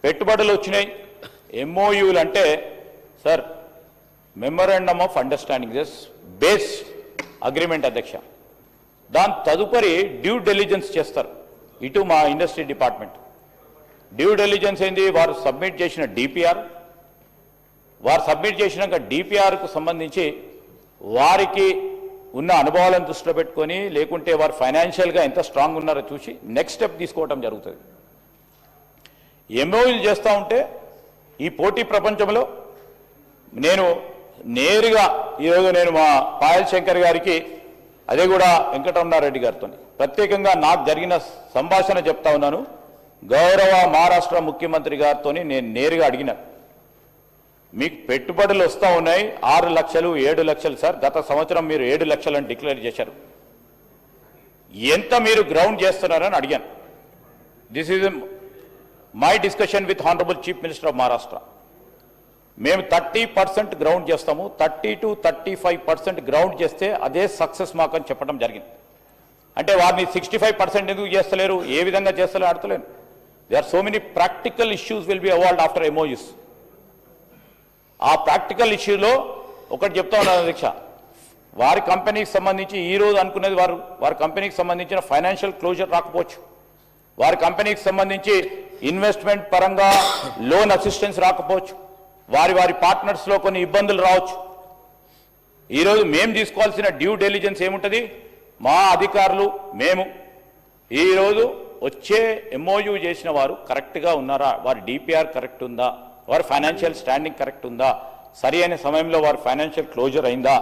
పెట్టుబడులు వచ్చినాయి. ఎంఓయూలు అంటే sir memorandum of understanding this base agreement అధ్యక్ష. దాని తదుపరి డ్యూ డెలిజెన్స్ చేస్తారు ఇటు మా ఇండస్ట్రీ డిపార్ట్మెంట్. డ్యూ డెలిజెన్స్ ఏంది? వారు సబ్మిట్ చేసిన డిపిఆర్, వారు సబ్మిట్ చేసినాక డిపిఆర్కు సంబంధించి వారికి ఉన్న అనుభవాలను దృష్టిలో పెట్టుకొని, లేకుంటే వారు ఫైనాన్షియల్గా ఎంత స్ట్రాంగ్ ఉన్నారో చూసి నెక్స్ట్ స్టెప్ తీసుకోవడం జరుగుతుంది. ఎంఓయూలు చేస్తూ ఉంటే ఈ పోటీ ప్రపంచంలో నేను నేరుగా ఈరోజు నేను మా పాయల్ శంకర్ గారికి, అదే కూడా వెంకటరమణారెడ్డి గారితో ప్రత్యేకంగా నాకు జరిగిన సంభాషణ చెప్తా ఉన్నాను. గౌరవ మహారాష్ట్ర ముఖ్యమంత్రి గారితో నేను నేరుగా అడిగిన, మీకు పెట్టుబడులు వస్తూ ఉన్నాయి 6 లక్షలు 7 లక్షలు సార్, గత సంవత్సరం మీరు 7 లక్షలని డిక్లేర్ చేశారు, ఎంత మీరు గ్రౌండ్ చేస్తున్నారని అడిగాను. This is my discussion with honourable chief minister of Maharashtra. మేము 30% గ్రౌండ్ చేస్తాము, 30 to 35% గ్రౌండ్ చేస్తే అదే సక్సెస్ మాకు అని చెప్పడం జరిగింది. అంటే వారిని 65% ఎందుకు చేస్తలేరు, ఏ విధంగా చేస్తలేరు అడతలేను. They are so many practical issues will be involved after MOUs. ఆ ప్రాక్టికల్ ఇష్యూలో ఒకటి చెప్తా ఉన్నాను అధ్యక్ష, వారి కంపెనీకి సంబంధించి ఈరోజు అనుకునేది వారి కంపెనీకి సంబంధించిన ఫైనాన్షియల్ క్లోజర్ రాకపోవచ్చు, వారి కంపెనీకి సంబంధించి ఇన్వెస్ట్మెంట్ పరంగా లోన్ అసిస్టెన్స్ రాకపోవచ్చు, వారి పార్ట్నర్స్లో కొన్ని ఇబ్బందులు రావచ్చు. ఈరోజు మేము తీసుకోవాల్సిన డ్యూ డెలిజెన్స్ ఏముంటుంది? మా అధికారులు మేము ఈరోజు వచ్చే ఎంఓయూ చేసిన వారు కరెక్ట్గా ఉన్నారా, వారి డిపిఆర్ కరెక్ట్ ఉందా, వారి ఫైనాన్షియల్ స్టాండింగ్ కరెక్ట్ ఉందా, సరి అయిన సమయంలో వారి ఫైనాన్షియల్ క్లోజర్ అయిందా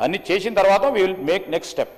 అన్ని చేసిన తర్వాత we will make next step.